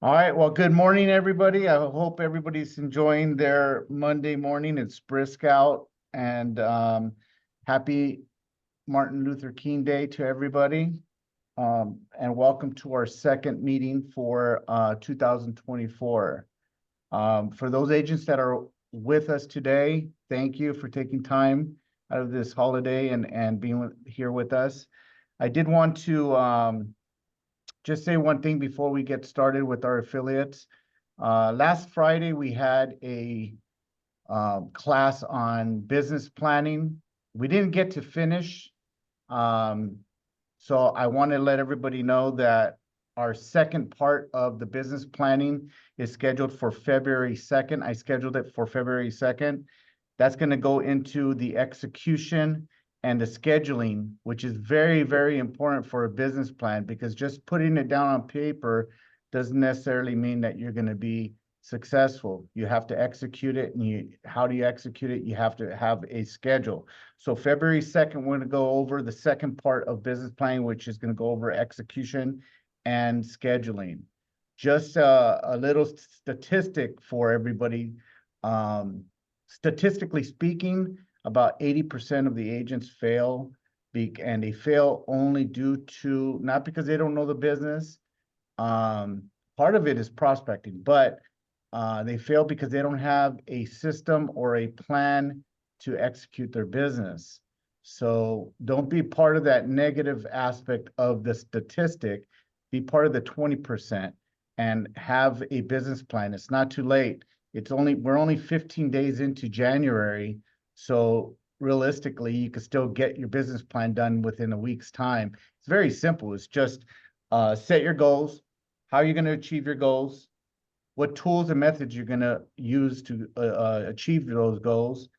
All right, well, good morning, everybody. I hope everybody's enjoying their Monday morning. It's brisk out, and happy Martin Luther King Day to everybody. And welcome to our second meeting for 2024. For those agents that are with us today, thank you for taking time out of this holiday and being here with us. I did want to just say one thing before we get started with our affiliates. Last Friday, we had a class on business planning. We didn't get to finish. So I want to let everybody know that our second part of the business planning is scheduled for February 2nd. I scheduled it for February 2nd. That's going to go into the execution and the scheduling, which is very, very important for a business plan, because just putting it down on paper doesn't necessarily mean that you're going to be successful. You have to execute it, and how do you execute it? You have to have a schedule. So February 2nd, we're going to go over the second part of business planning, which is going to go over execution and scheduling. Just a little statistic for everybody. Statistically speaking, about 80% of the agents fail, and they fail only due to, not because they don't know the business. Part of it is prospecting, but they fail because they don't have a system or a plan to execute their business. So don't be part of that negative aspect of the statistic. Be part of the 20% and have a business plan. It's not too late. We're only 15 days into January. So realistically, you could still get your business plan done within a week's time. It's very simple. It's just set your goals. How are you going to achieve your goals? What tools and methods you're going to use to achieve those goals,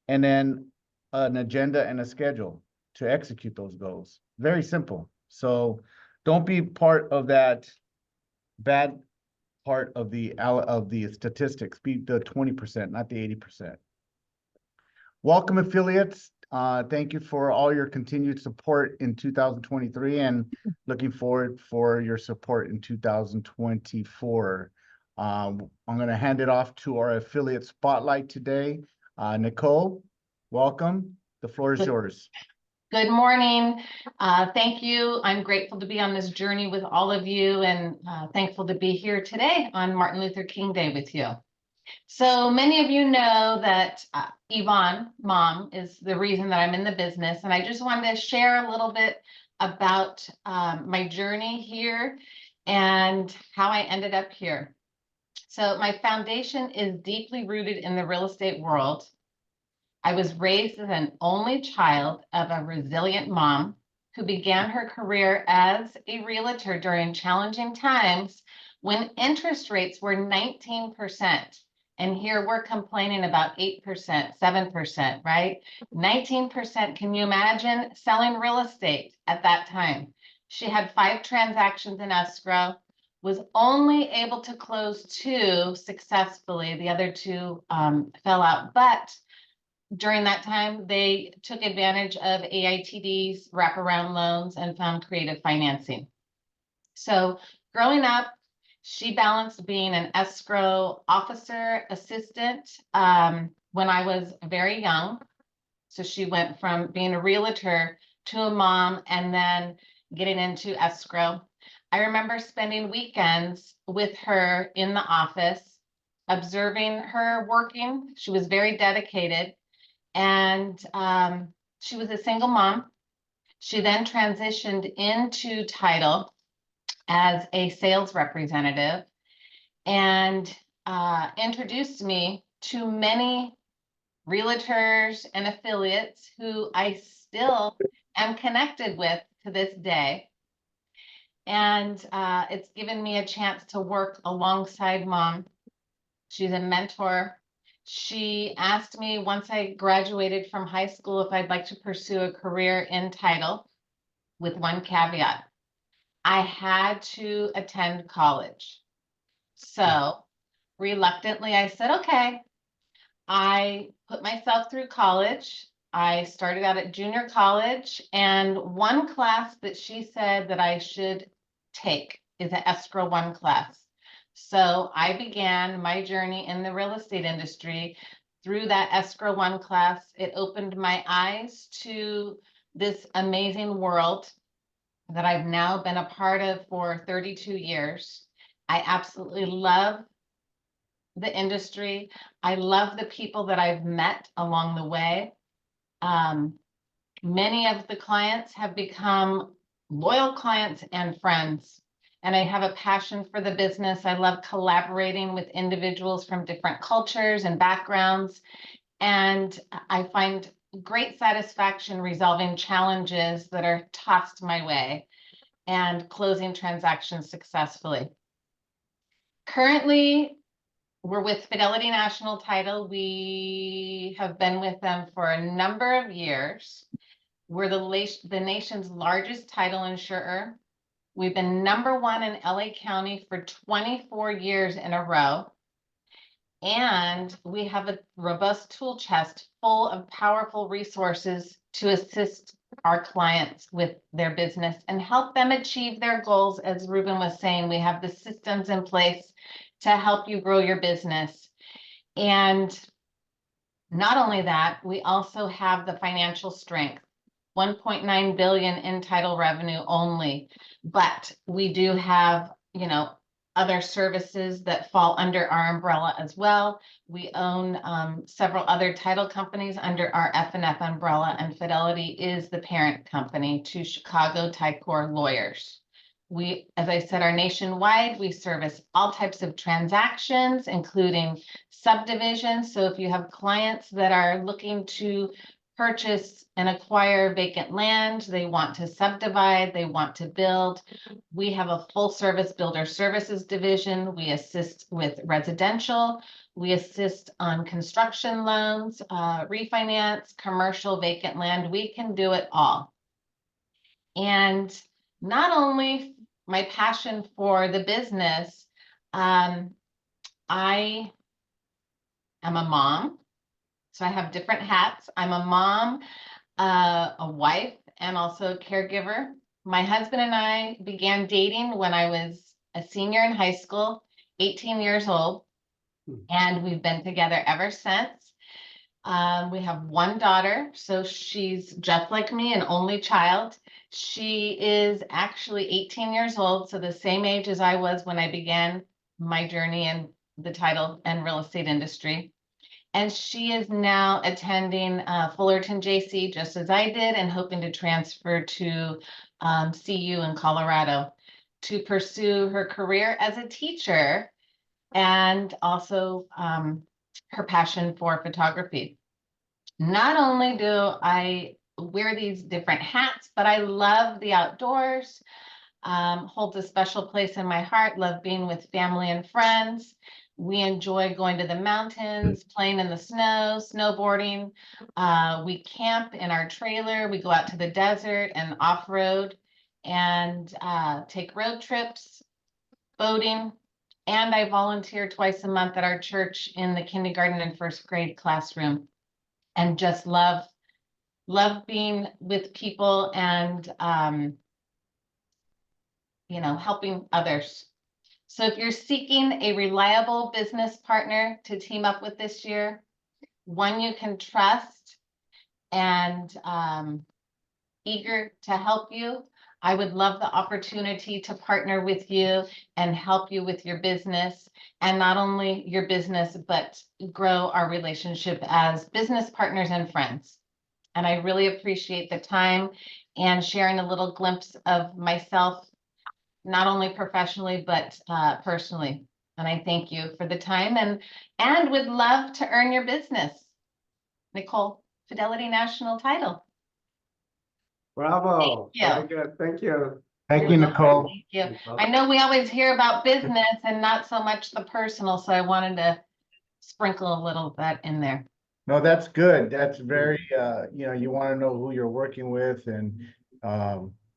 and then an agenda and a schedule to execute those goals. Very simple. So don't be part of that bad part of the statistics. Be the 20%, not the 80%. Welcome, affiliates. Thank you for all your continued support in 2023, and looking forward for your support in 2024. I'm going to hand it off to our affiliate spotlight today. Nicole, welcome. The floor is yours. Good morning. Thank you. I'm grateful to be on this journey with all of you, and thankful to be here today on Martin Luther King Day with you. So many of you know that Yvonne, mom, is the reason that I'm in the business. And I just wanted to share a little bit about my journey here and how I ended up here. So my foundation is deeply rooted in the real estate world. I was raised as an only child of a resilient mom who began her career as a realtor during challenging times when interest rates were 19%. And here we're complaining about 8%, 7%, right? 19%. Can you imagine selling real estate at that time? She had 5 transactions in escrow, was only able to close 2 successfully. The other 2 fell out. But during that time, they took advantage of AITD's wraparound loans and found creative financing. So growing up, she balanced being an escrow officer assistant when I was very young. So she went from being a realtor to a mom and then getting into escrow. I remember spending weekends with her in the office, observing her working. She was very dedicated, and she was a single mom. She then transitioned into title as a sales representative and introduced me to many realtors and affiliates who I still am connected with to this day. And it's given me a chance to work alongside mom. She's a mentor. She asked me once I graduated from high school if I'd like to pursue a career in title, with one caveat. I had to attend college. So reluctantly, I said, okay. I put myself through college. I started out at junior college, and one class that she said that I should take is an escrow 1 class. So I began my journey in the real estate industry through that Escrow One class. It opened my eyes to this amazing world that I've now been a part of for 32 years. I absolutely love the industry. I love the people that I've met along the way. Many of the clients have become loyal clients and friends, and I have a passion for the business. I love collaborating with individuals from different cultures and backgrounds, and I find great satisfaction resolving challenges that are tossed my way and closing transactions successfully. Currently, we're with Fidelity National Title. We have been with them for a number of years. We're the nation's largest title insurer. We've been #1 in LA County for 24 years in a row. And we have a robust tool chest full of powerful resources to assist our clients with their business and help them achieve their goals. As Ruben was saying, we have the systems in place to help you grow your business. And not only that, we also have the financial strength, 1.9 billion in title revenue only, but we do have, other services that fall under our umbrella as well. We own several other title companies under our F&F umbrella, and Fidelity is the parent company to Chicago Ticor Lawyers. We, as I said, are nationwide. We service all types of transactions, including subdivisions. So if you have clients that are looking to purchase and acquire vacant land, they want to subdivide, they want to build, we have a full service builder services division. We assist with residential, we assist on construction loans, refinance, commercial, vacant land. We can do it all. And not only my passion for the business, I am a mom. So I have different hats. I'm a mom, a wife, and also a caregiver. My husband and I began dating when I was a senior in high school, 18 years old, and we've been together ever since. We have one daughter, so she's just like me, an only child. She is actually 18 years old, so the same age as I was when I began my journey in the title and real estate industry. And she is now attending Fullerton JC, just as I did, and hoping to transfer to CU in Colorado to pursue her career as a teacher and also her passion for photography. Not only do I wear these different hats, but I love the outdoors, holds a special place in my heart, love being with family and friends. We enjoy going to the mountains, playing in the snow, snowboarding. We camp in our trailer. We go out to the desert and off-road and take road trips, boating. And I volunteer twice a month at our church in the kindergarten and first grade classroom, and just love being with people and, helping others. So if you're seeking a reliable business partner to team up with this year, one you can trust and eager to help you, I would love the opportunity to partner with you and help you with your business, and not only your business, but grow our relationship as business partners and friends. And I really appreciate the time and sharing a little glimpse of myself, not only professionally, but personally. And I thank you for the time and would love to earn your business. Nicole, Fidelity National Title. Bravo. Thank you. Very good. Thank you. Thank you, Nicole. Thank you. I know we always hear about business and not so much the personal, so I wanted to sprinkle a little bit in there. No, that's good. That's very, you want to know who you're working with, and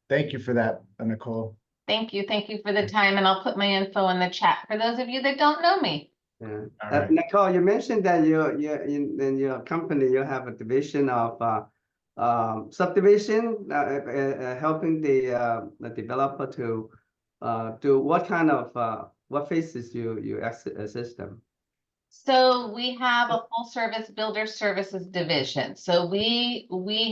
thank you for that, Nicole. Thank you. Thank you for the time, and I'll put my info in the chat for those of you that don't know me. Yeah. All right. Nicole, you mentioned that you in your company you have a division of subdivision, helping the developer to do what kind of what phases you assist them? So we have a full service builder services division. So we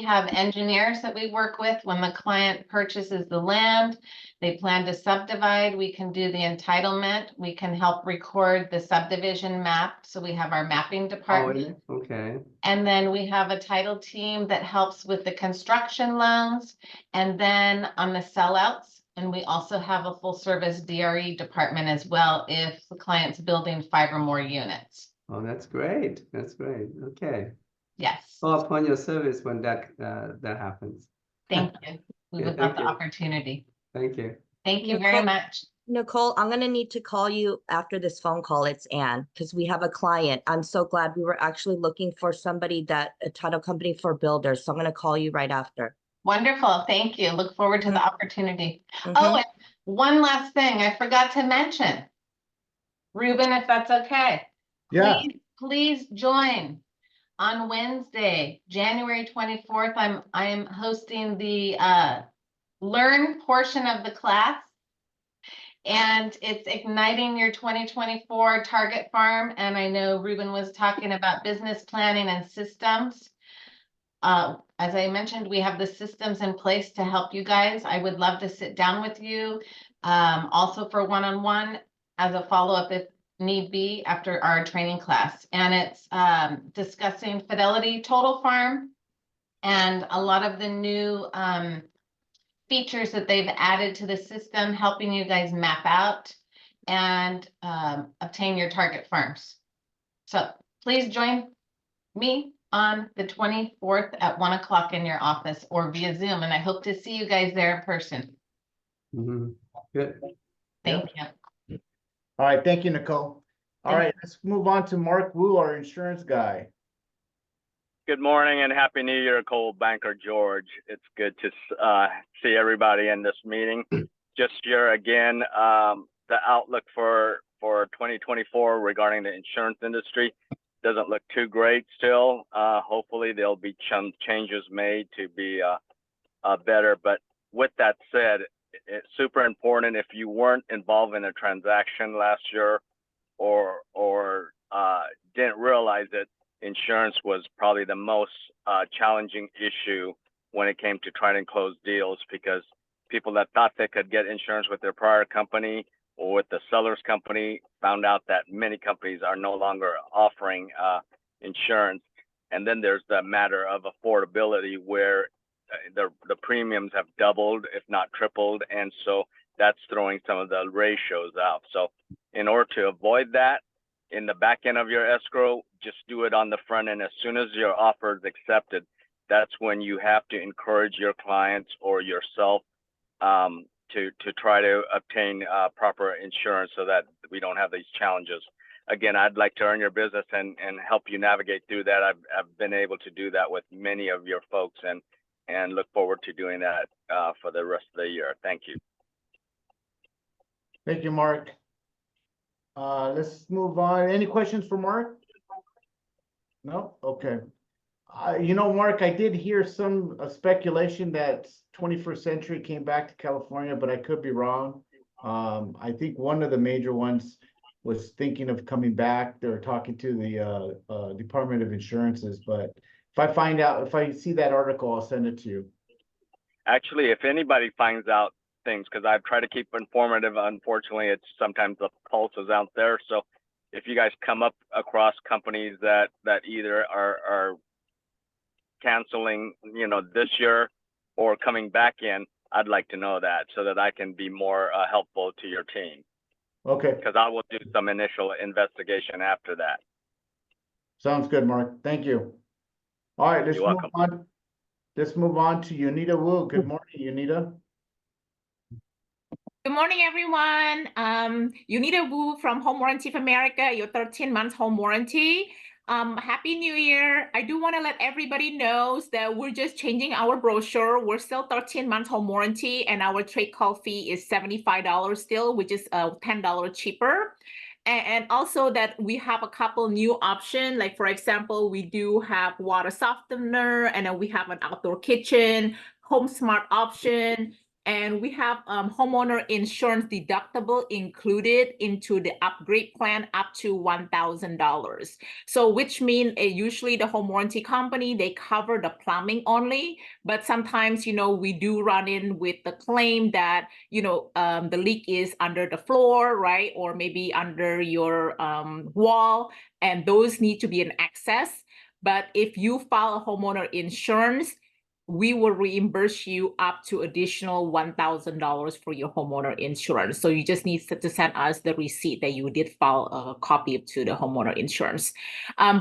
have engineers that we work with when the client purchases the land. They plan to subdivide. We can do the entitlement. We can help record the subdivision map. So we have our mapping Oh, department. okay. And then we have a title team that helps with the construction loans and then on the sellouts. And we also have a full service DRE department as well if the client's building 5 or more units. Oh, that's great. That's great. Okay. Yes, Call upon your service when that happens. thank you. We Yeah, would thank love the you. opportunity. Thank you. Thank you very Nicole- much. Nicole, I'm gonna need to call you after this phone call. It's Ann, because we have a client. I'm so glad we were actually looking for somebody a title company for builders. So I'm gonna call you right after. Wonderful, thank you. Look forward to the opportunity. Mhm. Oh, and one last thing I forgot to mention. Ruben, if that's okay. Yeah. Please join. On Wednesday, January 24th, I am hosting the learn portion of the class. And it's igniting your 2024 target farm. And I know Ruben was talking about business planning and systems. As I mentioned, we have the systems in place to help you guys. I would love to sit down with you also for one-on-one as a follow-up if need be after our training class. And it's discussing Fidelity Total Farm and a lot of the new features that they've added to the system, helping you guys map out and obtain your target farms. So please join me on the 24th at 1 o'clock in your office or via Zoom. And I hope to see you guys there in person. Mhm. Good. Thank you. All right, thank you, Nicole. All Thank right, let's move on to Mark Wu, our insurance guy. Good morning and Happy New Year, Cole Banker George. It's good to see everybody in this meeting. Just here again, the outlook for 2024 regarding the insurance industry doesn't look too great still. Hopefully there'll be some changes made to be better. But with that said, it's super important if you weren't involved in a transaction last year or didn't realize it, insurance was probably the most challenging issue when it came to trying to close deals, because people that thought they could get insurance with their prior company or with the seller's company found out that many companies are no longer offering insurance. And then there's the matter of affordability where the premiums have doubled, if not tripled. And so that's throwing some of the ratios out. So in order to avoid that, in the back end of your escrow, just do it on the front end. As soon as your offer is accepted, that's when you have to encourage your clients or yourself to try to obtain proper insurance so that we don't have these challenges. Again, I'd like to earn your business and help you navigate through that. I've been able to do that with many of your folks and look forward to doing that for the rest of the year. Thank you. Thank you, Mark. Let's move on. Any questions for Mark? No? Okay. You know, Mark, I did hear some speculation that 21st Century came back to California, but I could be wrong. I think one of the major ones was thinking of coming back. They were talking to the Department of Insurances, but if I see that article, I'll send it to you. Actually, if anybody finds out things, because I've tried to keep informative, unfortunately, it's sometimes the pulse is out there. So if you guys come up across companies that either are canceling, this year or coming back in, I'd like to know that so that I can be more helpful to your team. Okay. Because I will do some initial investigation after that. Sounds good, Mark. Thank you. All right, let's You're move welcome. on. Let's move on to Unita Wu. Good morning, Unita. Good morning, everyone. Unita Wu from Home Warranty of America, your 13 months home warranty. Happy New Year. I do want to let everybody know that we're just changing our brochure. We're still 13 months home warranty, and our trade call fee is $75 still, which is $10 cheaper. And also that we have a couple new options. Like, for example, we do have water softener, and then we have an outdoor kitchen, home smart option, And we have homeowner insurance deductible included into the upgrade plan up to $1,000. So which means usually the home warranty company, they cover the plumbing only, but sometimes, we do run in with the claim that, the leak is under the floor, right? Or maybe under your wall, and those need to be in excess. But if you file a homeowner insurance, we will reimburse you up to additional $1,000 for your homeowner insurance. So you just need to send us the receipt that you did file a copy to the homeowner insurance.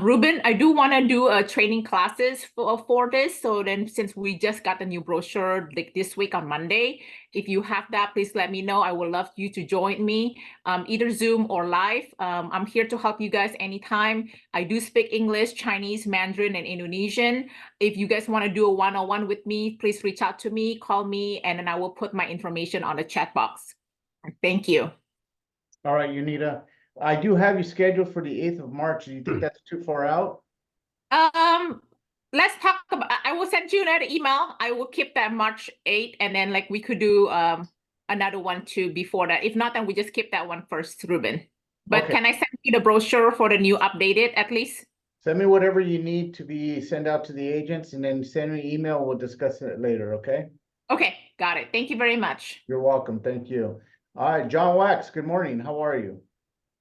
Ruben, I do want to do training classes for this. So then since we just got the new brochure like this week on Monday, if you have that, please let me know. I would love you to join me, either Zoom or live. I'm here to help you guys anytime. I do speak English, Chinese, Mandarin, and Indonesian. If you guys want to do a one-on-one with me, please reach out to me, call me, and then I will put my information on the chat box. Thank you. All right, Unita. I do have you scheduled for the 8th of March. Do you think that's too far out? Let's talk about, I will send you another email. I will keep that March 8th, and then we could do another one too before that. If not, then we just keep that one first, Ruben. But Okay. can I send you the brochure for the new updated at least? Send me whatever you need to be sent out to the agents, and then send me an email. We'll discuss it later, okay? Okay, got it. Thank you very much. You're welcome. Thank you. All right, John Wax, good morning. How are you?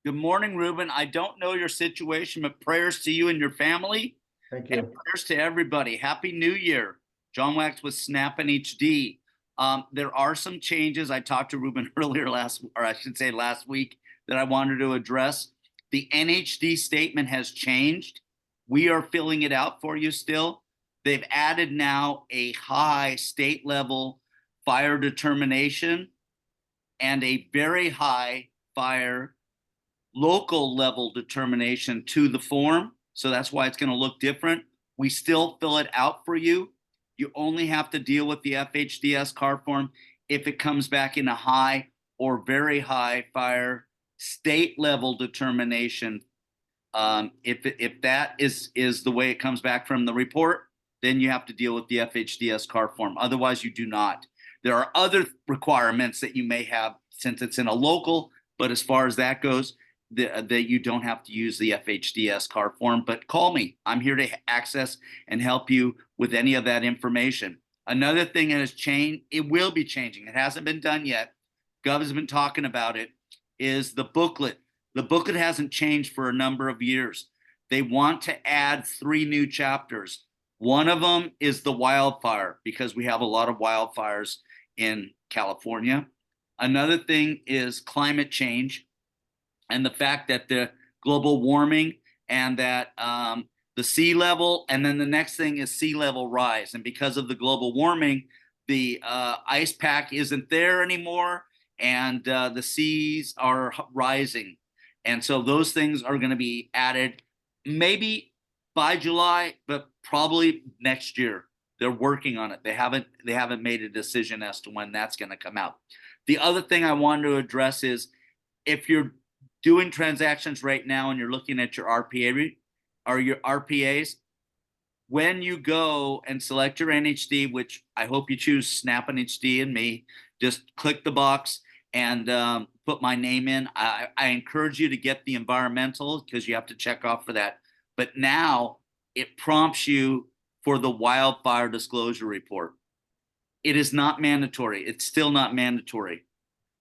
Good morning, Ruben. I don't know your situation, but prayers to you and your family. Thank And you. prayers to everybody. Happy New Year. John Wax with Snap and HD. There are some changes. I talked to Ruben earlier last week, that I wanted to address. The NHD statement has changed. We are filling it out for you still. They've added now a high state level fire determination and a very high fire local level determination to the form. So that's why it's going to look different. We still fill it out for you. You only have to deal with the FHDS CAR form if it comes back in a high or very high fire state level determination. If that is the way it comes back from the report, then you have to deal with the FHDS CAR form. Otherwise, you do not. There are other requirements that you may have since it's in a local, but as far as that goes, that you don't have to use the FHDS CAR form. But call me. I'm here to access and help you with any of that information. Another thing that has changed, it will be changing. It hasn't been done yet. Gov has been talking about it, is the booklet. The booklet hasn't changed for a number of years. They want to add 3 new chapters. One of them is the wildfire, because we have a lot of wildfires in California. Another thing is climate change and the fact that the global warming and that the sea level, and then the next thing is sea level rise. And because of the global warming, the ice pack isn't there anymore, and the seas are rising. And so those things are going to be added maybe by July, but probably next year. They're working on it. They haven't made a decision as to when that's going to come out. The other thing I wanted to address is, if you're doing transactions right now and you're looking at your RPA or your RPAs, when you go and select your NHD, which I hope you choose Snap and HD and me, just click the box and put my name in. I encourage you to get the environmental, because you have to check off for that. But now it prompts you for the wildfire disclosure report. It is not mandatory. It's still not mandatory.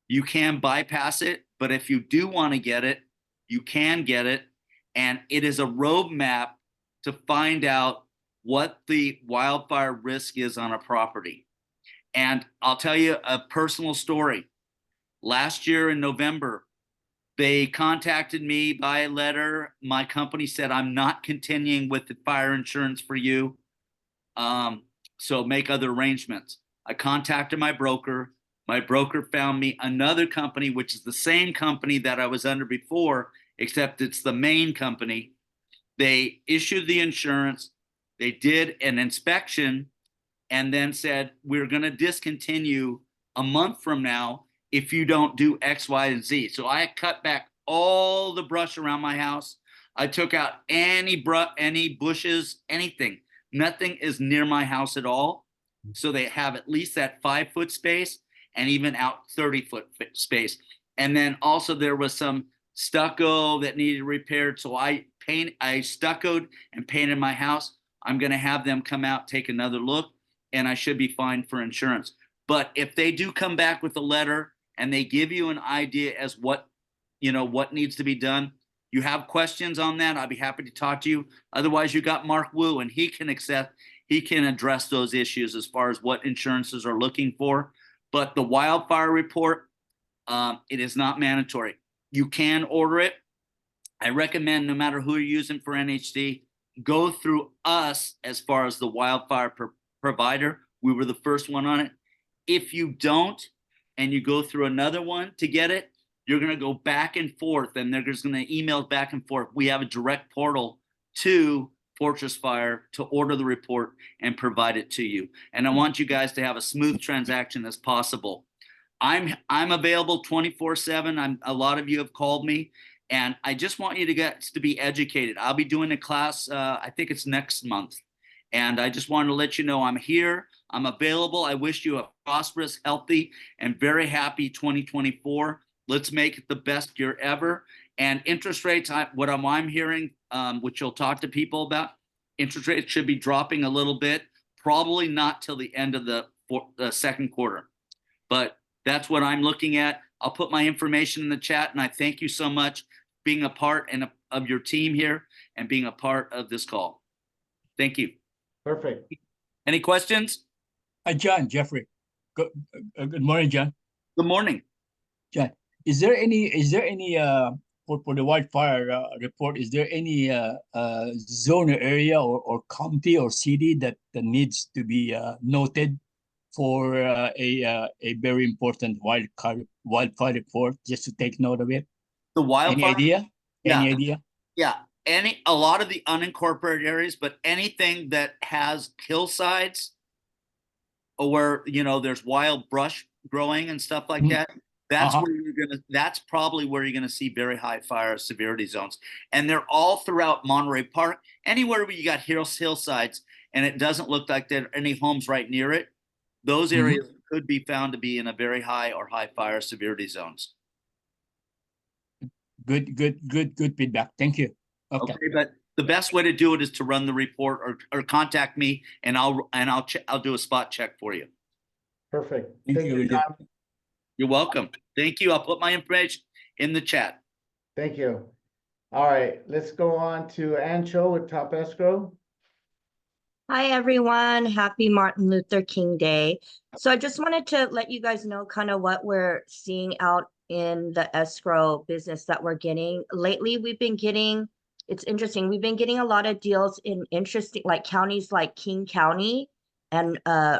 You can bypass it, but if you do want to get it, you can get it. And it is a roadmap to find out what the wildfire risk is on a property. And I'll tell you a personal story. Last year in November, they contacted me by letter. My company said, I'm not continuing with the fire insurance for you. So make other arrangements. I contacted my broker. My broker found me another company, which is the same company that I was under before, except it's the main company. They issued the insurance. They did an inspection and then said, we're going to discontinue a month from now if you don't do X, Y, and Z. So I cut back all the brush around my house. I took out any bushes, anything. Nothing is near my house at all. So they have at least that 5-foot space. and even out 30-foot space. And then also there was some stucco that needed repaired. So I stuccoed and painted my house. I'm going to have them come out, take another look, and I should be fine for insurance. But if they do come back with a letter and they give you an idea as what needs to be done, you have questions on that, I'll be happy to talk to you. Otherwise, you got Mark Wu, and he can address those issues as far as what insurances are looking for. But the wildfire report, it is not mandatory. You can order it. I recommend, no matter who you're using for NHD, go through us as far as the wildfire provider. We were the first one on it. If you don't, and you go through another one to get it, you're going to go back and forth, and they're just going to email back and forth. We have a direct portal to Fortress Fire to order the report and provide it to you. And I want you guys to have a smooth transaction as possible. I'm available 24/7. A lot of you have called me, and I just want you to be educated. I'll be doing a class, I think it's next month. And I just wanted to let you know I'm here. I'm available. I wish you a prosperous, healthy, and very happy 2024. Let's make it the best year ever. And interest rates, what I'm hearing, which you'll talk to people about, interest rates should be dropping a little bit, probably not till the end of the second quarter. But that's what I'm looking at. I'll put my information in the chat, and I thank you so much being a part of your team here and being a part of this call. Thank you. Perfect. Any questions? John, Jeffrey. Good morning, John. Good morning. John, is there any for the wildfire report? Is there any zone or area or county or city that needs to be noted for a very important wildfire report? Just to take note of it. The wildfire. Any idea? Yeah. Any idea? Yeah. A lot of the unincorporated areas, but anything that has hillsides or where, there's wild brush growing and stuff like that, that's where that's probably where you're gonna see very high fire severity zones. And they're all throughout Monterey Park, anywhere where you got hillsides and it doesn't look like there are any homes right near it, those areas could be found to be in a very high or high fire severity zones. Good feedback. Thank you. Okay, but the best way to do it is to run the report or contact me, and I'll do a spot check for you. Perfect. Thank you, John. You're welcome. Thank you. I'll put my information in the chat. Thank you. All right, let's go on to Ann Cho with Top Escrow. Hi, everyone. Happy Martin Luther King Day. So I just wanted to let you guys know kind of what we're seeing out in the escrow business that we're getting. Lately, it's interesting. We've been getting a lot of deals in interesting, like counties like King County and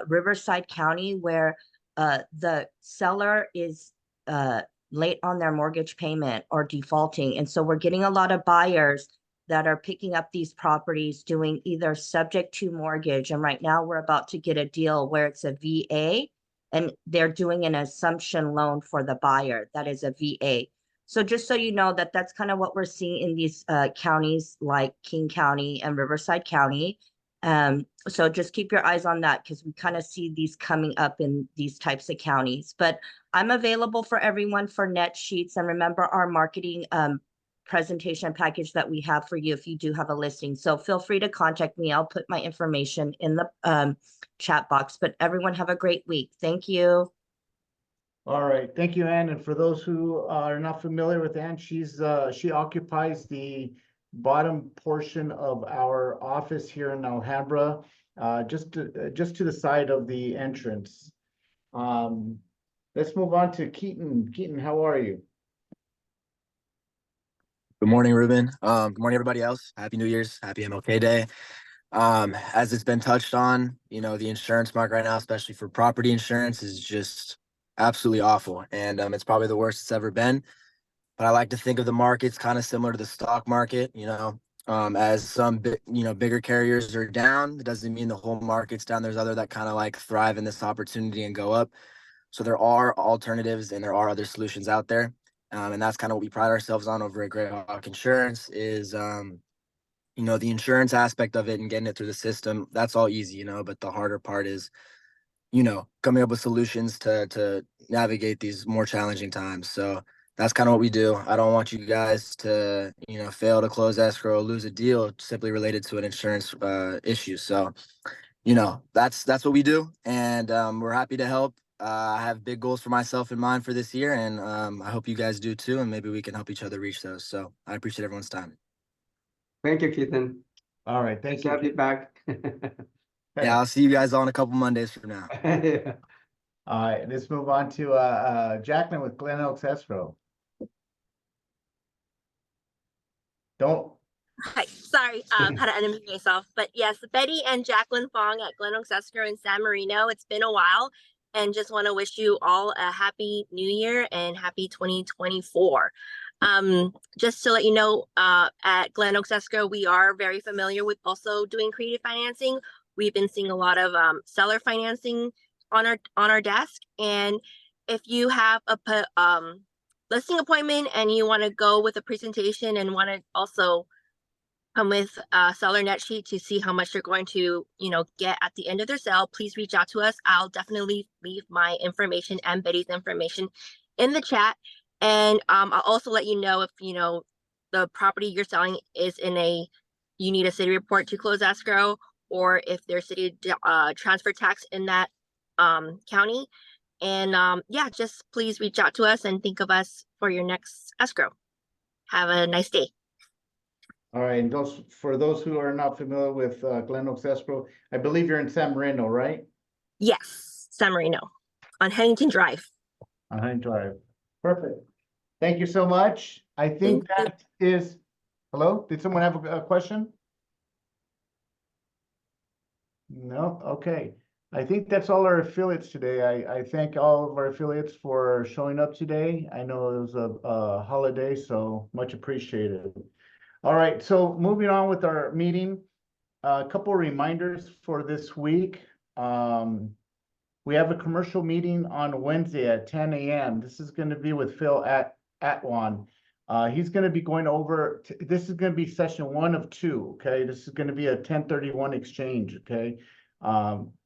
Riverside County, where the seller is late on their mortgage payment or defaulting. And so we're getting a lot of buyers that are picking up these properties doing either subject to mortgage. And right now we're about to get a deal where it's a VA and they're doing an assumption loan for the buyer. That is a VA. So just so you know that that's kind of what we're seeing in these counties like King County and Riverside County. So just keep your eyes on that because we kind of see these coming up in these types of counties. But I'm available for everyone for net sheets. And remember our marketing presentation package that we have for you if you do have a listing. So feel free to contact me. I'll put my information in the chat box. But everyone have a great week. Thank you. All right, thank you, Ann. And for those who are not familiar with Ann, she occupies the bottom portion of our office here in Alhambra, just to the side of the entrance. Let's move on to Keaton. Keaton, how are you? Good morning, Ruben. Good morning, everybody else. Happy New Year's. Happy MLK Day. As it's been touched on, the insurance market right now, especially for property insurance, is just absolutely awful. And it's probably the worst it's ever been. But I like to think of the markets kind of similar to the stock market, as some, bigger carriers are down. It doesn't mean the whole market's down. There's other that kind of like thrive in this opportunity and go up. So there are alternatives and there are other solutions out there. And that's kind of what we pride ourselves on over at Greyhawk Insurance is, the insurance aspect of it and getting it through the system. That's all easy, but the harder part is you know, coming up with solutions to navigate these more challenging times. So that's kind of what we do. I don't want you guys to, you know, fail to close escrow, lose a deal simply related to an insurance issue. So, you know, that's what we do, and we're happy to help. I have big goals for myself in mind for this year, and I hope you guys do too, and maybe we can help each other reach those. So I appreciate everyone's time. Thank you, Keaton. All right, Nice thank to have you. you back. Yeah, I'll see you guys all in a couple Mondays from now. Yeah. All right, let's move on to Jacqueline with Glen Oaks Escrow. Don't, Hi, sorry, had to unmute myself. But yes, Betty and Jacqueline Fong at Glen Oaks Escrow in San Marino. It's been a while, and just want to wish you all a happy new year and happy 2024. Just to let you know, at Glen Oaks Escrow, we are very familiar with also doing creative financing. We've been seeing a lot of seller financing on our desk, and if you have a listing appointment and you want to go with a presentation and want to also come with a seller net sheet to see how much you're going to, you know, get at the end of their sale, please reach out to us. I'll definitely leave my information and Betty's information in the chat. And I'll also let you know if, you know, the property you're selling is you need a city report to close escrow, or if there's city transfer tax in that county. And yeah, just please reach out to us and think of us for your next escrow. Have a nice day. all right, and for those who are not familiar with Glen Oaks Escrow, I believe you're in San Marino, right? Yes, San Marino on Huntington Drive. On Huntington Drive. Perfect. Thank you so much. I think Thank that is, hello, did someone have a question? No, okay. I think that's all our affiliates today. I thank all of our affiliates for showing up today. I know it was a holiday, so much appreciated. All right, so moving on with our meeting, a couple of reminders for this week. We have a commercial meeting on Wednesday at 10 a.m. This is going to be with Phil Atwan. He's going to be going over, this is going to be session 1 of 2, okay? This is going to be a 1031 exchange, okay?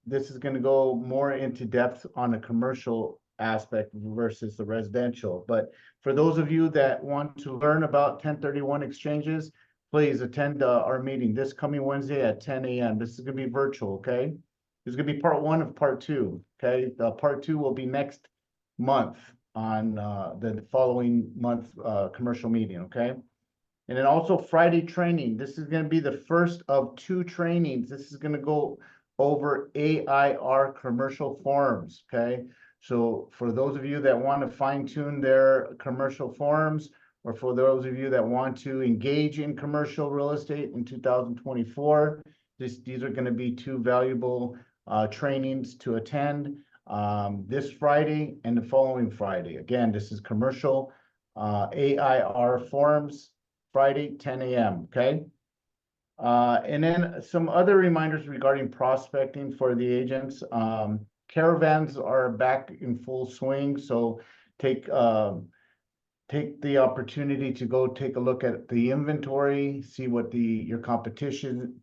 This is going to go more into depth on the commercial aspect versus the residential. But for those of you that want to learn about 1031 exchanges, please attend our meeting this coming Wednesday at 10 a.m. This is going to be virtual, okay? This is going to be part 1 of part 2, okay? The part 2 will be next month on the following month commercial meeting, okay? And then also Friday training. This is going to be the first of 2 trainings. This is going to go over AIR commercial forms, okay? So for those of you that want to fine tune their commercial forms, or for those of you that want to engage in commercial real estate in 2024, these are going to be 2 valuable trainings to attend this Friday and the following Friday. Again, this is commercial AIR forms, Friday, 10 a.m., okay? And then some other reminders regarding prospecting for the agents. Caravans are back in full swing, so take the opportunity to go take a look at the inventory, see what your competition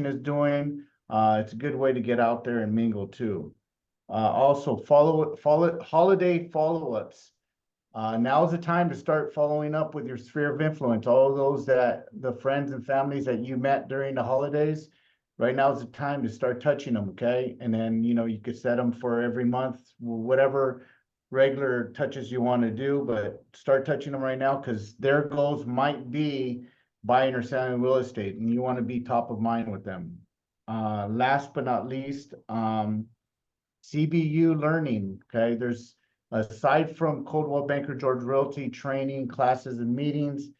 is doing. It's a good way to get out there and mingle too. Also, holiday follow-ups. Now's the time to start following up with your sphere of influence, all of those the friends and families that you met during the holidays. Right now is the time to start touching them, okay? And then, you know, you could set them for every month, whatever regular touches you want to do, but start touching them right now, because their goals might be buying or selling real estate, and you want to be top of mind with them. Last but not least, CBU learning, okay? There's, aside from Coldwell Banker George Realty training, classes, and meetings,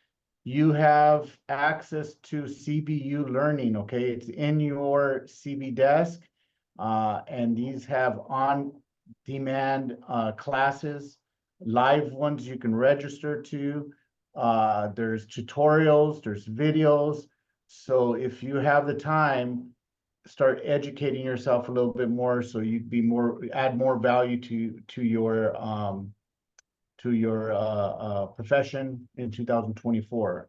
you have access to CBU learning, okay? It's in your CB desk, and these have on-demand classes, live ones you can register to. There's tutorials, there's videos. So if you have the time, start educating yourself a little bit more, so you'd be add more value to your profession in 2024.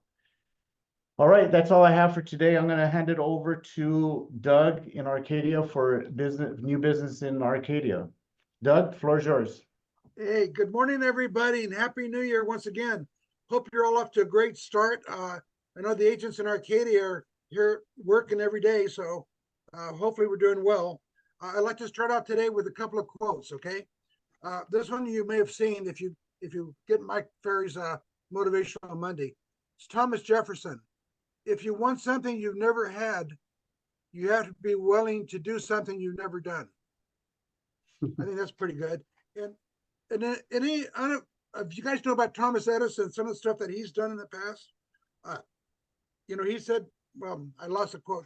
All right, that's all I have for today. I'm gonna hand it over to Doug in Arcadia for new business in Arcadia. Doug, floor is yours. Hey, good morning, everybody, and Happy New Year once again. Hope you're all off to a great start. I know the agents in Arcadia are here working every day, so hopefully we're doing well. I'd like to start out today with a couple of quotes, okay? This one you may have seen if you get Mike Ferry's motivational on Monday. It's Thomas Jefferson. If you want something you've never had, you have to be willing to do something you've never done. I think that's pretty good. And then I don't, if you guys know about Thomas Edison, some of the stuff that he's done in the past, he said, well, I lost the quote,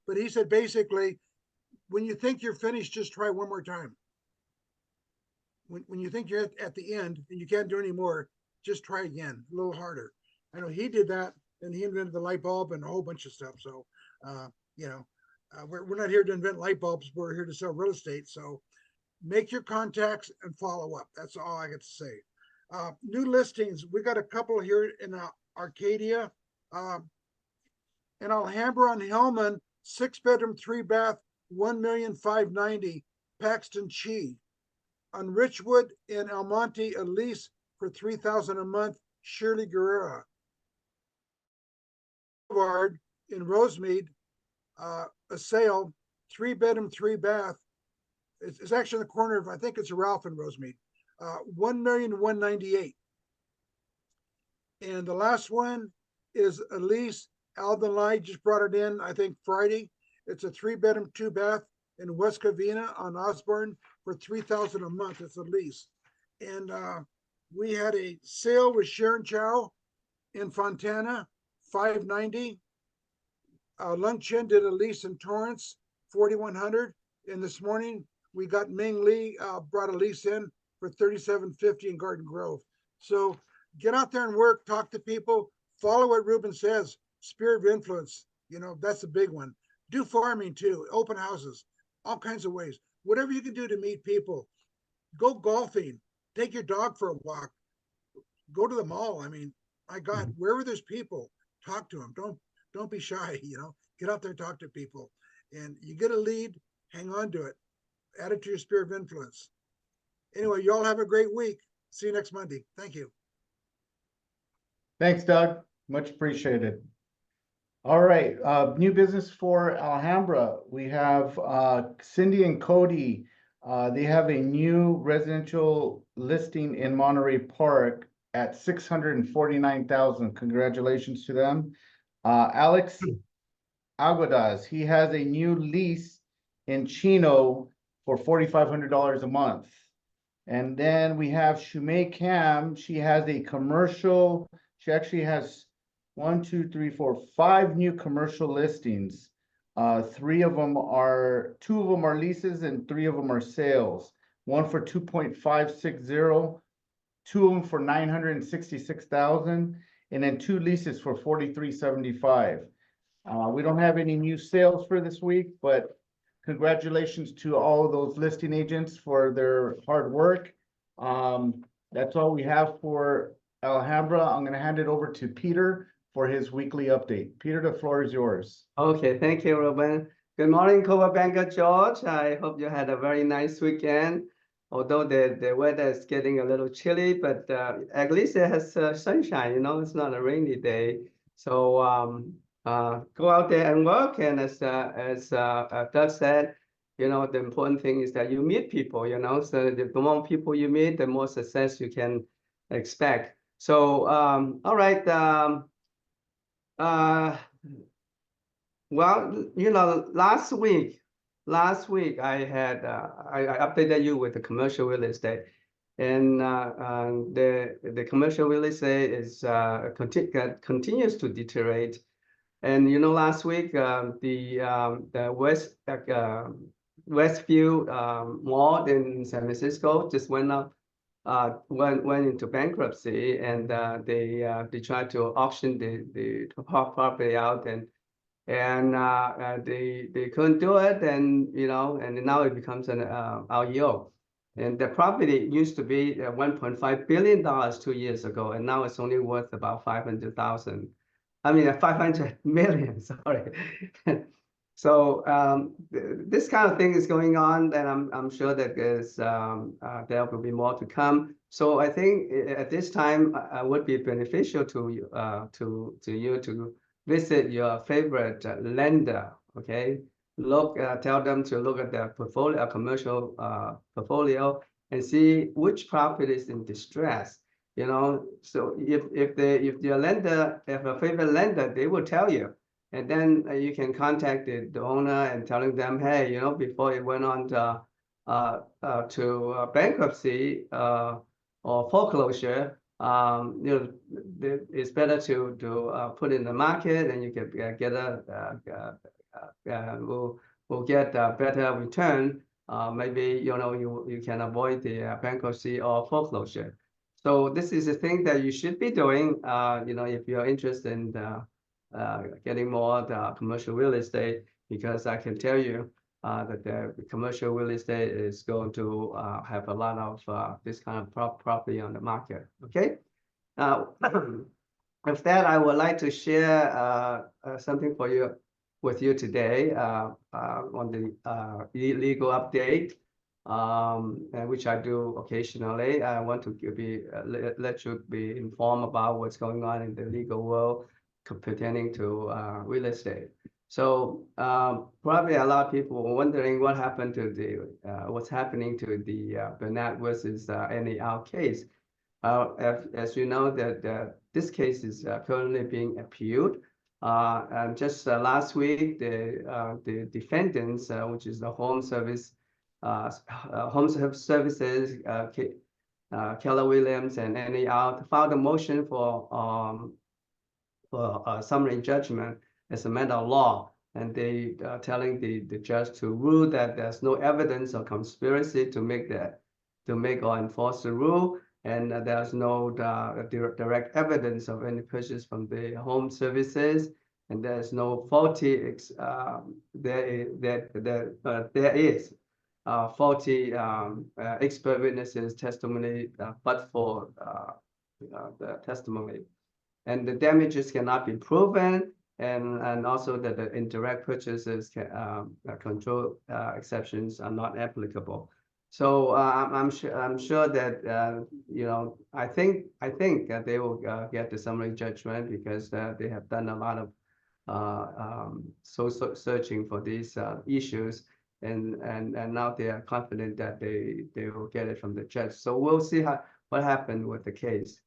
but he said basically, when you think you're finished, just try one more time. When you think you're at the end and you can't do any more, just try again, a little harder. I know he did that, and he invented the light bulb and a whole bunch of stuff. So, we're not here to invent light bulbs. We're here to sell real estate. So make your contacts and follow up. That's all I get to say. New listings. We got a couple here in Arcadia. In Alhambra on Hellman, 6-bedroom, 3-bath, $1,590,000, Paxton Chi. On Richwood in El Monte, a lease for $3,000 a month, Shirley Guerrera. Boulevard in Rosemead, a sale, 3-bedroom, 3-bath. It's actually in the corner of, I think it's a Ralph in Rosemead, $1,198,000. And the last one is a lease. Alden Lai just brought it in, I think Friday. It's a 3-bedroom, 2-bath in West Covina on Osborne for $3,000 a month. It's a lease. And we had a sale with Sharon Chow in Fontana, $590,000. Lung Chen did a lease in Torrance, $4,100. And this morning we got Ming Lee brought a lease in for $3,750 in Garden Grove. So get out there and work, talk to people, follow what Ruben says. Sphere of influence, that's a big one. Do farming too, open houses, all kinds of ways. Whatever you can do to meet people. Go golfing, take your dog for a walk, go to the mall. I mean, my God, wherever there's people, talk to them. Don't be shy, get out there, talk to people. And you get a lead, hang on to it. Add it to your sphere of influence. Anyway, you all have a great week. See you next Monday. Thank you. Thanks, Doug. Much appreciated. All right, new business for Alhambra. We have Cindy and Cody. They have a new residential listing in Monterey Park at $649,000. Congratulations to them. Alex Aguadas, he has a new lease in Chino for $4,500 a month. And then we have Shumei Cam. She has a commercial. She actually has 5 new commercial listings. 2 of them are leases and 3 of them are sales. One for $2.560, 2 of them for $966,000, and then 2 leases for $4,375. We don't have any new sales for this week, but congratulations to all of those listing agents for their hard work. That's all we have for Alhambra. I'm going to hand it over to Peter for his weekly update. Peter, the floor is yours. Okay, thank you, Ruben. Good morning, Coldwell Banker George. I hope you had a very nice weekend. Although the weather is getting a little chilly, but at least it has sunshine, it's not a rainy day. So go out there and work. And as Doug said, the important thing is that you meet people, so the more people you meet, the more success you can expect. So, all right. Well, last week I had I updated you with the commercial real estate, and the commercial real estate is continues to deteriorate. And last week the Westview Mall in San Francisco just went into bankruptcy, and they tried to auction the property out, and they couldn't do it, and and now it becomes an REO. And the property used to be $1.5 billion 2 years ago, and now it's only worth about $500,000. I mean, 500 million, sorry. So this kind of thing is going on, and I'm sure that there will be more to come. So I think at this time would be beneficial to you to visit your favorite lender. Okay, tell them to look at their portfolio, commercial portfolio, and see which property is in distress. You know, so if your lender, if a favorite lender, they will tell you. And then you can contact the owner and telling them, hey, you know, before it went on to bankruptcy or foreclosure, you know, it's better to put in the market, and you can get will get a better return. Maybe you know you can avoid the bankruptcy or foreclosure. So this is a thing that you should be doing. You know, if you're interested in getting more commercial real estate, because I can tell you that the commercial real estate is going to have a lot of this kind of property on the market. Okay. With that, I would like to share something with you today on the legal update, which I do occasionally. I want to let you be informed about what's going on in the legal world pertaining to real estate. So probably a lot of people are wondering what happened to what's happening to the Burnett versus NAR case. As you know, that this case is currently being appealed. And just last week, the defendants, which is the Home Services, Keller Williams and NAR, filed a motion for summary judgment as a matter of law, and they telling the judge to rule that there's no evidence of conspiracy to make or enforce the rule, and there's no direct evidence of any purchase from the Home Services, and there's no faulty there is faulty expert witnesses testimony, but for the testimony. And the damages cannot be proven, and also that the indirect purchases control exceptions are not applicable. So I'm sure that you know, I think that they will get the summary judgment, because they have done a lot of searching for these issues, and now they are confident that they will get it from the judge. So we'll see what happened with the case.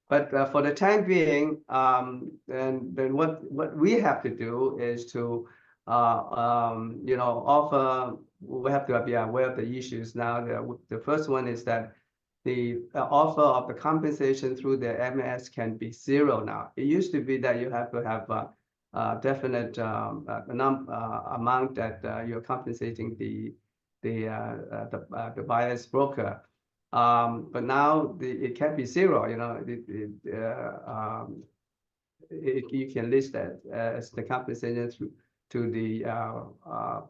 But for the time being, then what we have to do is to, you know, offer. We have to be aware of the issues now. The first one is that the offer of the compensation through the MS can be zero now. It used to be that you have to have a definite amount that you're compensating the buyer's broker. But now it can be zero. You know, you can list that as the compensation to the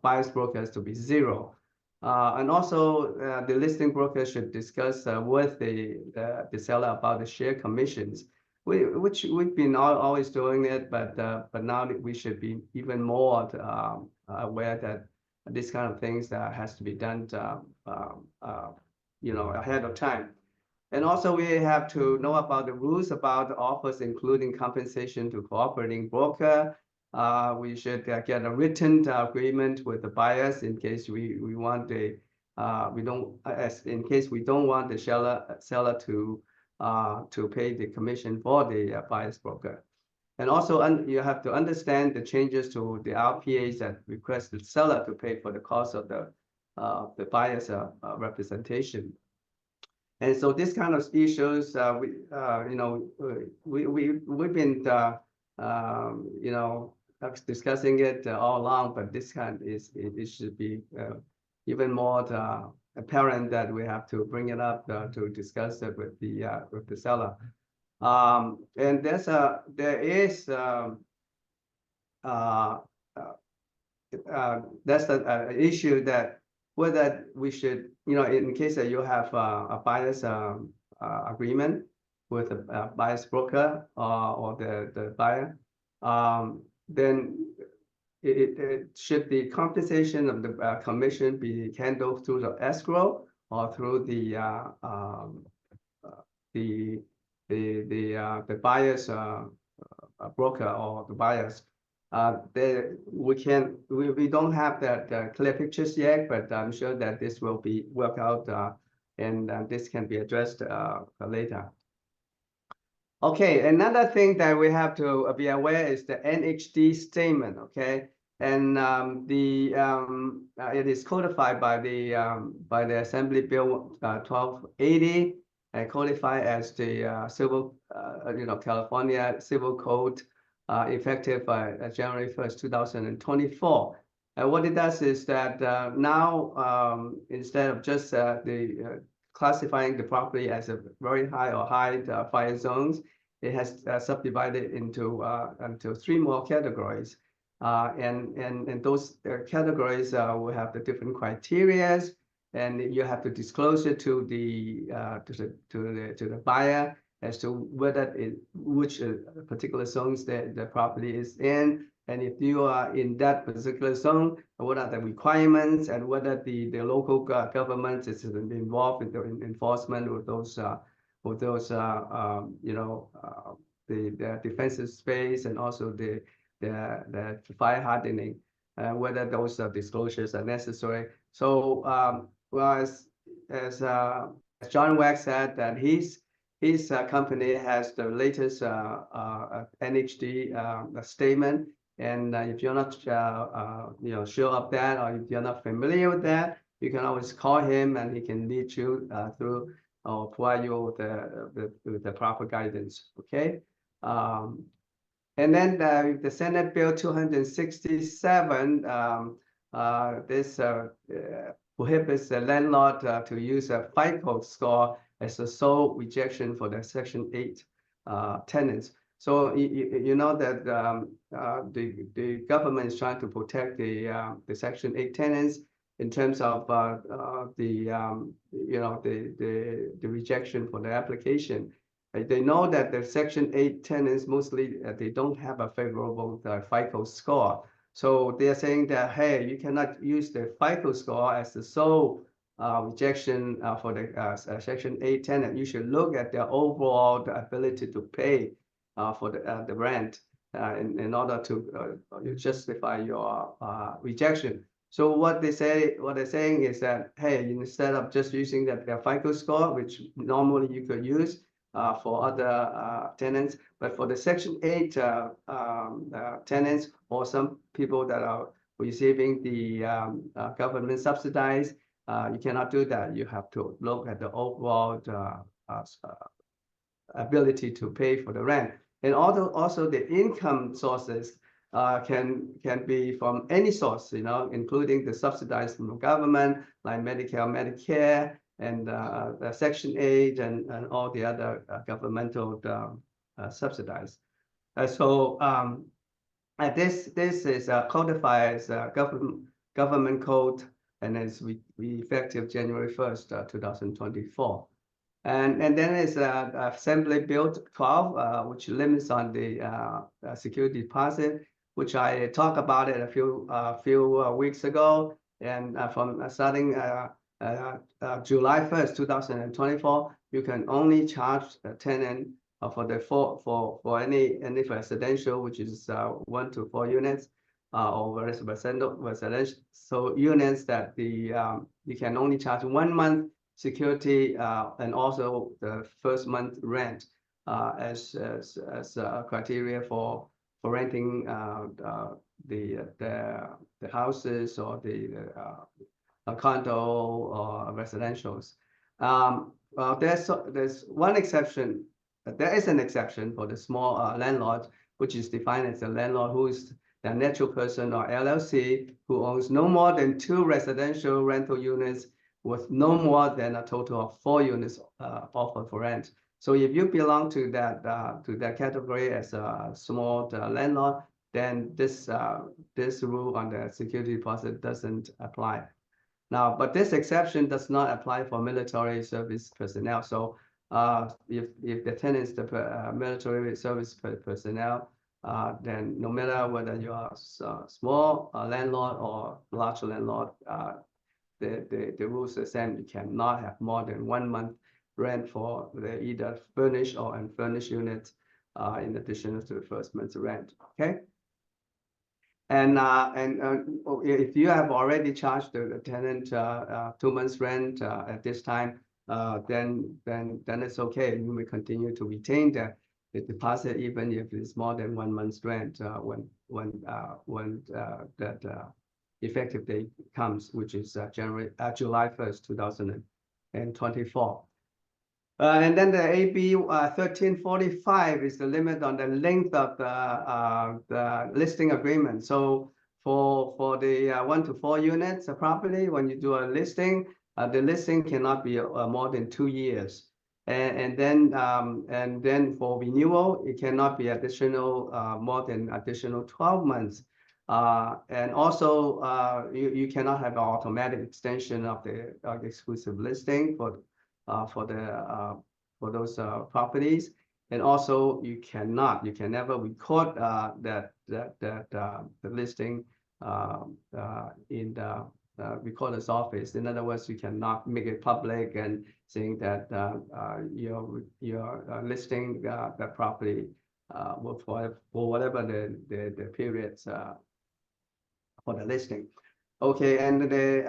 buyer's brokers to be zero. And also the listing broker should discuss with the seller about the share commissions, which we've been always doing it, but now we should be even more aware that this kind of things has to be done you know, ahead of time. And also we have to know about the rules about offers, including compensation to cooperating broker. We should get a written agreement with the buyers in case we want in case we don't want the seller to pay the commission for the buyer's broker. And also you have to understand the changes to the RPAs that request the seller to pay for the cost of the buyer's representation. And so this kind of issues, you know, we've been you know, discussing it all along, but this kind it should be even more apparent that we have to bring it up to discuss it with the seller. And there is that's an issue that whether we should, you know, in case that you have a buyer's agreement with a buyer's broker or the buyer, then should the compensation of the commission be handled through the escrow or through the buyer's broker or the buyers? We don't have that clear pictures yet, but I'm sure that this will be worked out and this can be addressed later. Okay, another thing that we have to be aware is the NHD statement, okay? And it is codified by the Assembly Bill 1280 and codified as the civil, California Civil Code effective by January 1st, 2024. And what it does is that now instead of just classifying the property as a very high or high fire zones, it has subdivided into 3 more categories. And those categories will have the different criterias, and you have to disclose it to the buyer as to whether which particular zones that the property is in, and if you are in that particular zone, what are the requirements, and whether the local government is involved in the enforcement of those the defensive space and also the fire hardening, whether those disclosures are necessary. So, well, as John Wax said, that his company has the latest NHD statement, and if you're not sure of that, or if you're not familiar with that, you can always call him, and he can lead you through or provide you with the proper guidance. Okay. And then the Senate Bill 267, this prohibits the landlord to use a FICO score as a sole rejection for the Section 8 tenants. So you know that the government is trying to protect the Section 8 tenants in terms of the rejection for the application. They know that the Section 8 tenants mostly they don't have a favorable FICO score. So they are saying that, hey, you cannot use the FICO score as the sole rejection for the Section 8 tenant. You should look at their overall ability to pay for the rent in order to justify your rejection. So what they're saying is that, hey, instead of just using the FICO score, which normally you could use for other tenants, but for the Section 8 tenants or some people that are receiving the government subsidized, you cannot do that. You have to look at the overall ability to pay for the rent. And also the income sources can be from any source, including the subsidized from the government, like Medicare, Medicare, and the Section 8 and all the other governmental subsidized. So this is codified as government code, and it's effective January 1st, 2024. And then it's Assembly Bill 12, which limits on the security deposit, which I talked about it a few weeks ago. And from starting July 1st, 2024, you can only charge a tenant for any residential, which is 1 to 4 units, or residential units that you can only charge 1 month security and also the first month rent as criteria for renting the houses or a condo or residentials. Well, there's one exception. There is an exception for the small landlord, which is defined as a landlord who is a natural person or LLC who owns no more than 2 residential rental units with no more than a total of 4 units offered for rent. So if you belong to that category as a small landlord, then this rule on the security deposit doesn't apply. Now, but this exception does not apply for military service personnel. So if the tenants, the military service personnel, then no matter whether you are small landlord or large landlord, the rules are the same. You cannot have more than 1 month rent for the either furnished or unfurnished units, in addition to the first month's rent. Okay. And if you have already charged the tenant 2 months rent at this time, then it's okay. You may continue to retain the deposit even if it's more than 1 month's rent when that effective date comes, which is July 1st, 2024. And then the AB 1345 is the limit on the length of the listing agreement. So for the 1 to 4 units of property, when you do a listing, the listing cannot be more than 2 years. And then for renewal, it cannot be additional more than additional 12 months. And also you cannot have an automatic extension of the exclusive listing for those properties. And also you can never record the listing in the recorder's office. In other words, you cannot make it public and saying that you're listing the property for whatever the periods for the listing. Okay, and the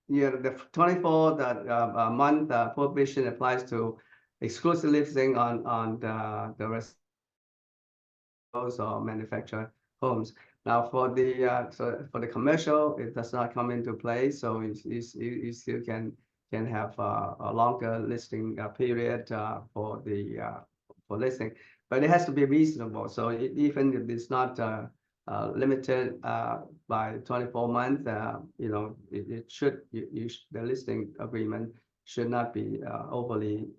the 24 month prohibition applies to exclusive listing on the rest or manufactured homes. Now for the commercial, it does not come into play, so you still can have a longer listing period for listing, but it has to be reasonable. So even if it's not limited by 24 months, the listing agreement should not be overly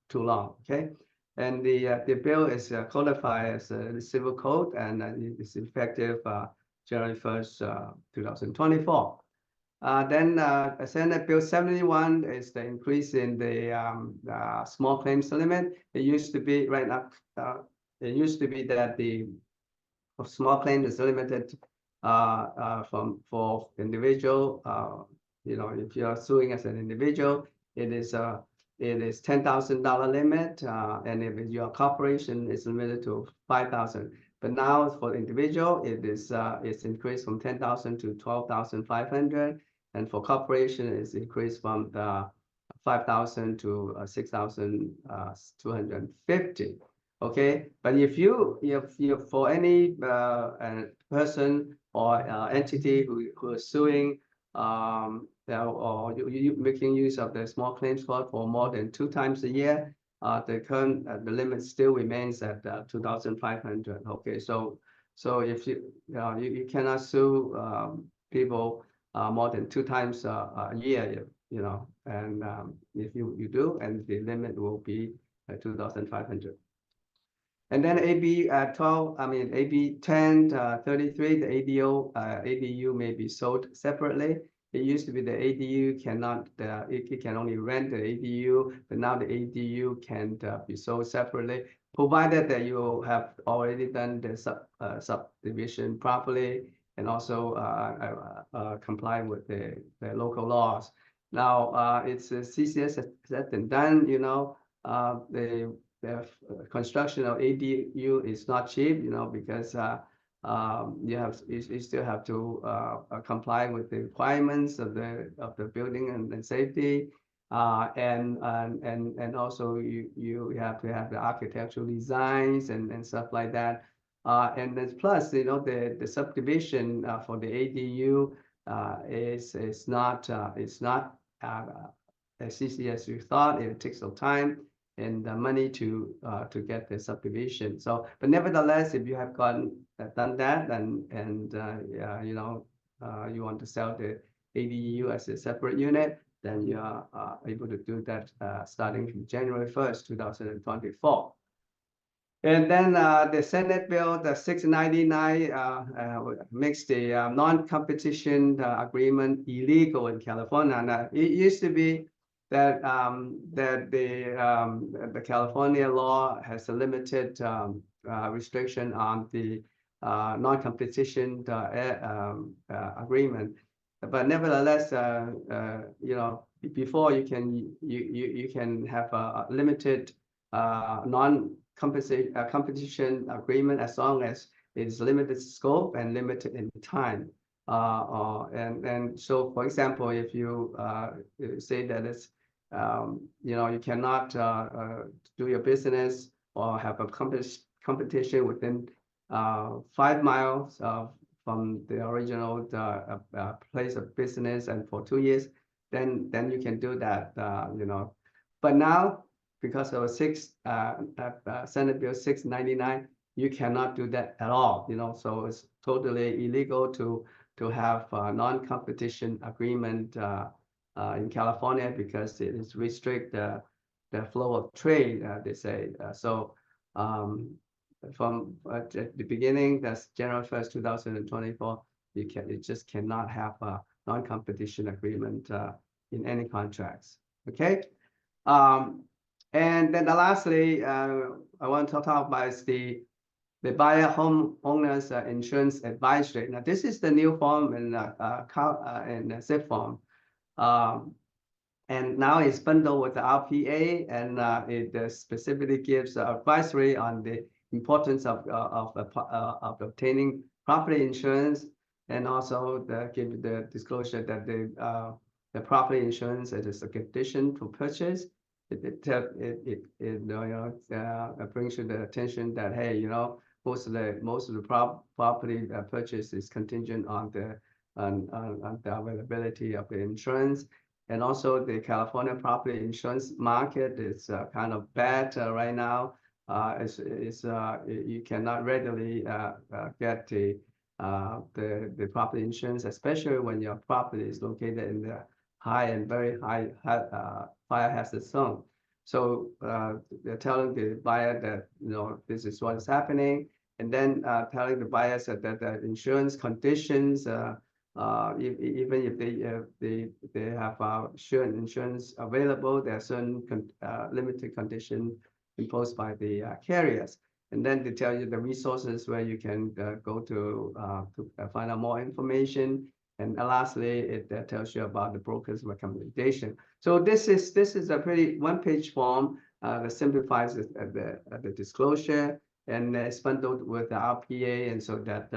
too long. Okay, and the bill is codified as the civil code, and it's effective January 1st, 2024. Then Senate Bill 71 is the increase in the small claims limit. It used to be right now. It used to be that the small claim is limited for individual. If you are suing as an individual, it is $10,000 limit, and if your corporation is limited to $5,000. But now for individual, it's increased from $10,000 to $12,500, and for corporation, it's increased from $5,000 to $6,250. Okay, but if you for any person or entity who is suing or you making use of the small claims court for more than 2 times a year, the limit still remains at 2,500. Okay, so if you cannot sue people more than 2 times a year, and if you do, and the limit will be 2,500. And then AB 1033, the ADU may be sold separately. It used to be the ADU cannot, it can only rent the ADU, but now the ADU can be sold separately, provided that you have already done the subdivision properly and also comply with the local laws. Now it's CCS said and done. The construction of ADU is not cheap, because you still have to comply with the requirements of the building and safety, and also you have to have the architectural designs and stuff like that, and then plus the subdivision for the ADU is not as easy as you thought. It takes some time and money to get the subdivision. So, but nevertheless, if you have done that, and you want to sell the ADU as a separate unit, then you are able to do that starting from January 1st, 2024. And then the Senate Bill, the 699, makes the non-competition agreement illegal in California. Now, it used to be that the California law has a limited restriction on the non-competition agreement. But nevertheless, you know, before you can have a limited competition agreement as long as it's limited scope and limited in time. And so, for example, if you say that it's you know, you cannot do your business or have a competition within 5 miles from the original place of business and for 2 years, then you can do that, you know. But now, because of Senate Bill 699, you cannot do that at all, you know. So it's totally illegal to have a non-competition agreement in California because it is restrict the flow of trade, they say. So from the beginning, that's January 1st, 2024, you just cannot have a non-competition agreement in any contracts. Okay. And then lastly, I want to talk about is the buyer homeowners insurance advisory. Now, this is the new form in SIP form. And now it's bundled with the RPA, and it specifically gives advisory on the importance of obtaining property insurance, and also give the disclosure that the property insurance is a condition to purchase. It brings you the attention that, hey, you know, most of the property purchase is contingent on the availability of the insurance. And also the California property insurance market is kind of bad right now. You cannot readily get the property insurance, especially when your property is located in the high and very high fire hazard zone. So they're telling the buyer that, you know, this is what is happening, and then telling the buyers that the insurance conditions, even if they have insurance available, there are certain limited conditions imposed by the carriers. And then they tell you the resources where you can go to find out more information. And lastly, it tells you about the broker's recommendation. So this is a pretty one-page form that simplifies the disclosure, and it's bundled with the RPA, and so that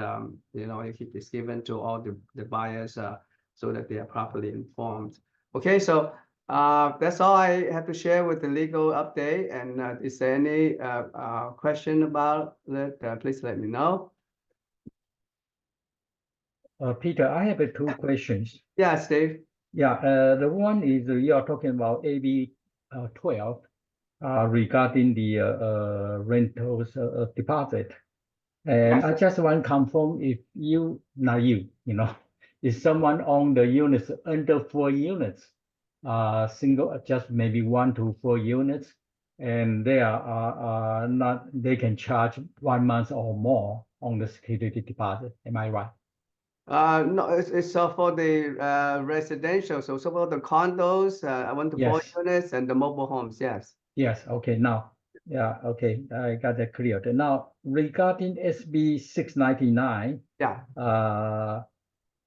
you know, it's given to all the buyers so that they are properly informed. Okay, so that's all I have to share with the legal update. And is there any question about it? Please let me know. Peter, I have 2 questions. Yeah, Steve. Yeah, the one is you are talking about AB 12 regarding the rentals deposit. And I just want to confirm if not you know, if someone own the units under 4 units, single, just maybe 1 to 4 units, and they are not, they can charge 1 month or more on the security deposit. Am I right? No, it's for the residential. So for the condos, 1 to 4 units, and the mobile homes. Yes. Yes. Okay. Now, yeah. Okay. I got that clear. Now, regarding SB 699. Yeah.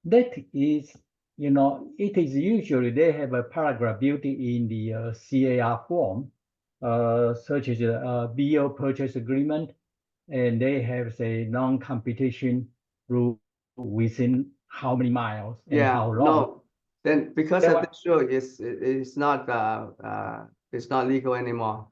That is, you know, it is usually they have a paragraph built in the CAR form, such as a BO purchase agreement, and they have say non-competition rule within how many miles and how long. No, then because of the show, it's not legal anymore.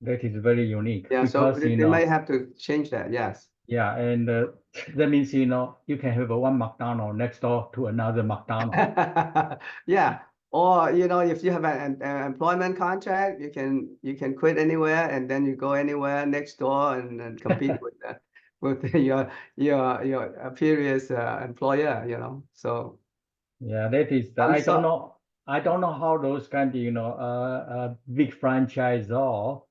That is very unique. Yeah, because, so they might have to change that. Yes. Yeah, and that means, you know, you can have one McDonald's next door to another McDonald's. Yeah, or you know, if you have an employment contract, you can quit anywhere, and then you go anywhere next door and compete with your previous employer. You know, so. Yeah, that is. I don't know. I don't know how those kind of, you know, big franchise are.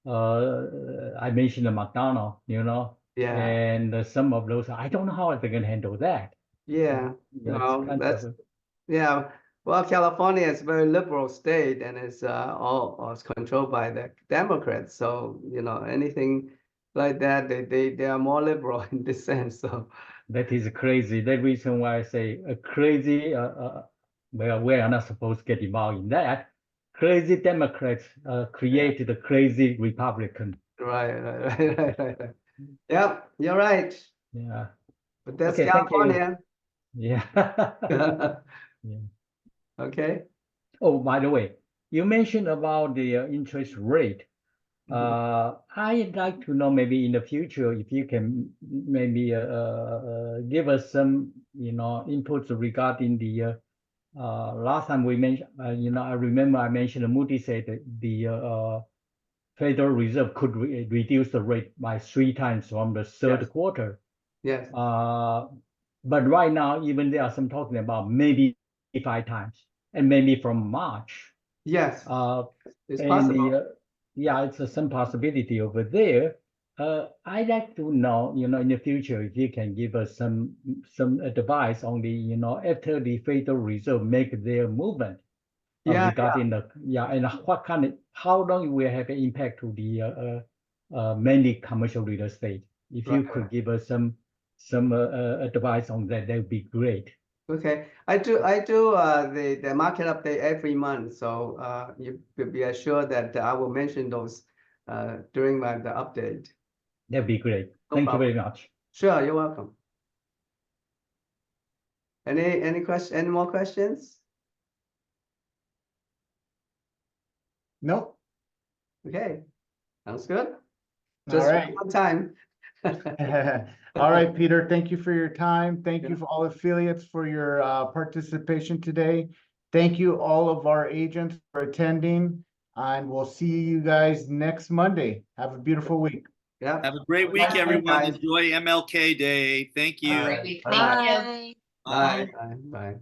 I mentioned the McDonald's, you know. Yeah. And some of those, I don't know how they can handle that. Yeah. No, that's yeah. Well, California is a very liberal state and it's all controlled by the Democrats. So, you know, anything like that, they are more liberal in this sense. So That is crazy. That reason why I say a crazy, well, we are not supposed to get involved in that. Crazy Democrats created a crazy Republican. right. Yeah, you're right. Yeah. But that's Okay, thank you. California. Yeah. Yeah. Okay. Oh, by the way, you mentioned about the interest rate. I'd like to know maybe in the future if you can maybe give us some, you know, inputs regarding the last time we mentioned, you know, I remember I mentioned Moody said that the Federal Reserve could reduce the rate by 3 times from the third Yes. quarter. Yes. But right now, even there are some talking about maybe 5 times and maybe from March. Yes. It's And possible. yeah, it's some possibility over there. I'd like to know, you know, in the future, if you can give us some advice on the, you know, after the Federal Reserve make their movement regarding the and what kind of, how long it will have an impact to the mainly commercial real estate. If you could give us some advice on that, that would be great. Okay, I do the market update every month, so you could be assured that I will mention those during the update. That'd be great. No Thank problem. you very much. Sure, you're welcome. Any question? Any more questions? Nope. Okay, sounds good. All Just right. one time. All right, Peter, thank you for your time. Thank you for all affiliates for your participation today. Thank you all of our agents for attending, and we'll see you guys next Monday. Have a beautiful week. Yeah. Have a great week, Bye, everyone. guys. Enjoy MLK Day. Thank you. Great week. Bye-bye. Thank you. Bye. Bye. Bye.